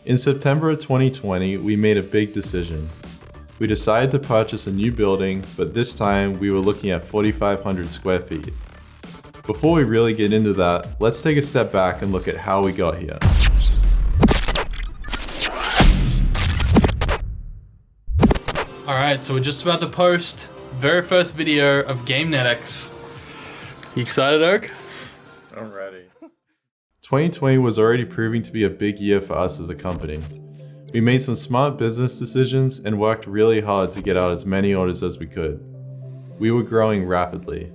In September of 2020, we made a big decision. We decided to purchase a new building, but this time we were looking at 4,500 square feet. Before we really get into that, let's take a step back and look at how we got here. Alright, so we're just about to post very first video of GameNetX. You excited, Oak? I'm ready. 2020 was already proving to be a big year for us as a company. We made some smart business decisions and worked really hard to get out as many orders as we could. We were growing rapidly.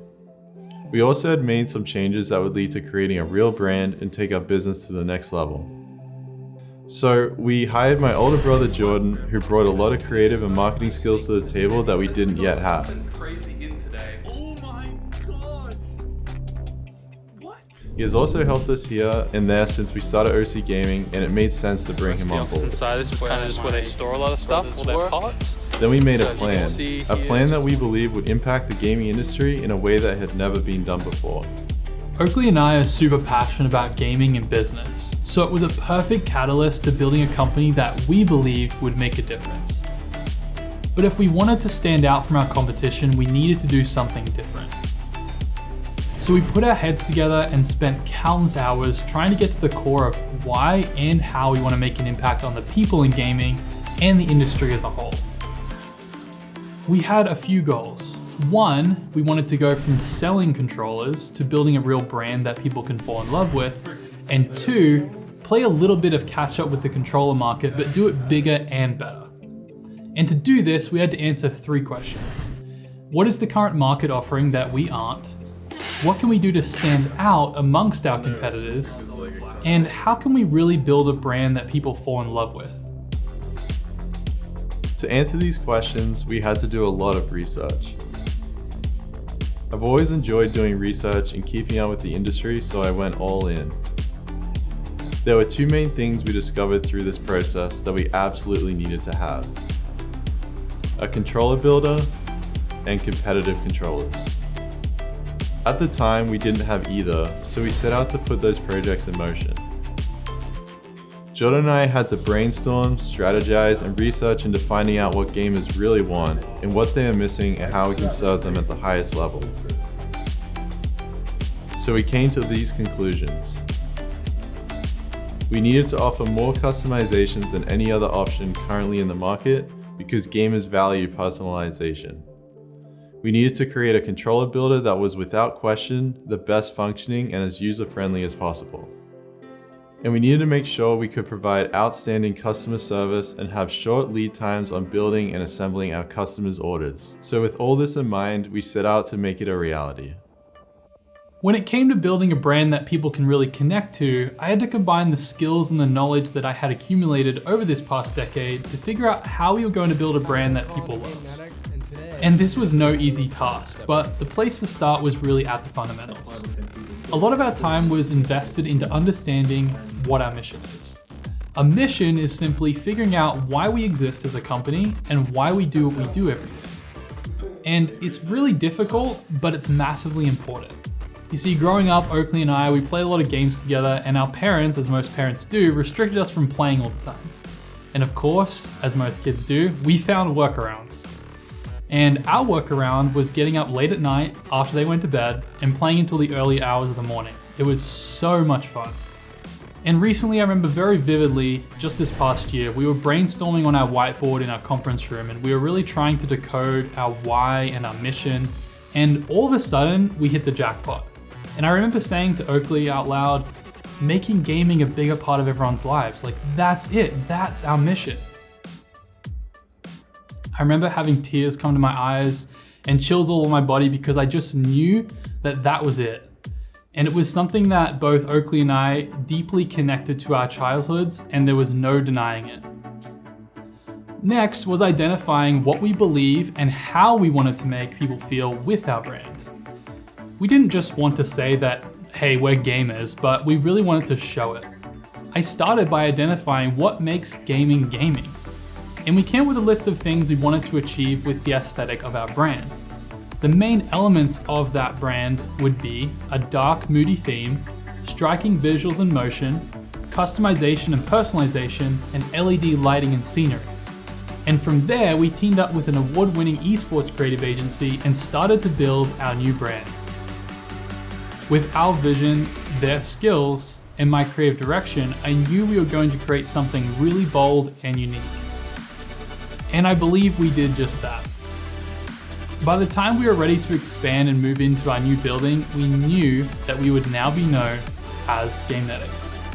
We also had made some changes that would lead to creating a real brand and take our business to the next level. So we hired my older brother Jordan, who brought a lot of creative and marketing skills to the table that we didn't yet have. He has also helped us here and there since we started OC Gaming, and it made sense to bring him on board. Inside, this is kind of just where they store a lot of stuff, all their parts. Then we made a plan that we believe would impact the gaming industry in a way that had never been done before. Oakley and I are super passionate about gaming and business, so it was a perfect catalyst to building a company that we believed would make a difference. But if we wanted to stand out from our competition, we needed to do something different. So we put our heads together and spent countless hours trying to get to the core of why and how we want to make an impact on the people in gaming and the industry as a whole. We had a few goals. One, we wanted to go from selling controllers to building a real brand that people can fall in love with. And two, play a little bit of catch up with the controller market, but do it bigger and better. And to do this, we had to answer three questions. What is the current market offering that we aren't? What can we do to stand out amongst our competitors? And how can we really build a brand that people fall in love with? To answer these questions, we had to do a lot of research. I've always enjoyed doing research and keeping up with the industry, so I went all in. There were two main things we discovered through this process that we absolutely needed to have: a controller builder and competitive controllers. At the time, we didn't have either, so we set out to put those projects in motion. Jordan and I had to brainstorm, strategize, and research into finding out what gamers really want and what they are missing and how we can serve them at the highest level. So we came to these conclusions. We needed to offer more customizations than any other option currently in the market because gamers value personalization. We needed to create a controller builder that was without question the best functioning and as user-friendly as possible. And we needed to make sure we could provide outstanding customer service and have short lead times on building and assembling our customers' orders. So with all this in mind, we set out to make it a reality. When it came to building a brand that people can really connect to, I had to combine the skills and the knowledge that I had accumulated over this past decade to figure out how we were going to build a brand that people loved. And this was no easy task, but the place to start was really at the fundamentals. A lot of our time was invested into understanding what our mission is. A mission is simply figuring out why we exist as a company and why we do what we do every day. And it's really difficult, but it's massively important. You see, growing up, Oakley and I, we played a lot of games together, and our parents, as most parents do, restricted us from playing all the time. And of course, as most kids do, we found workarounds. And our workaround was getting up late at night after they went to bed and playing until the early hours of the morning. It was so much fun. And recently, I remember very vividly, just this past year, we were brainstorming on our whiteboard in our conference room, and we were really trying to decode our why and our mission. And all of a sudden, we hit the jackpot. And I remember saying to Oakley out loud, making gaming a bigger part of everyone's lives. Like, that's it, that's our mission. I remember having tears come to my eyes and chills all over my body because I just knew that that was it. And it was something that both Oakley and I deeply connected to our childhoods, and there was no denying it. Next was identifying what we believe and how we wanted to make people feel with our brand. We didn't just want to say that, hey, we're gamers, but we really wanted to show it. I started by identifying what makes gaming gaming. And we came up with a list of things we wanted to achieve with the aesthetic of our brand. The main elements of that brand would be a dark, moody theme, striking visuals and motion, customization and personalization, and LED lighting and scenery. And from there, we teamed up with an award-winning esports creative agency and started to build our new brand. With our vision, their skills, and my creative direction, I knew we were going to create something really bold and unique. And I believe we did just that. By the time we were ready to expand and move into our new building, we knew that we would now be known as Gamenetics.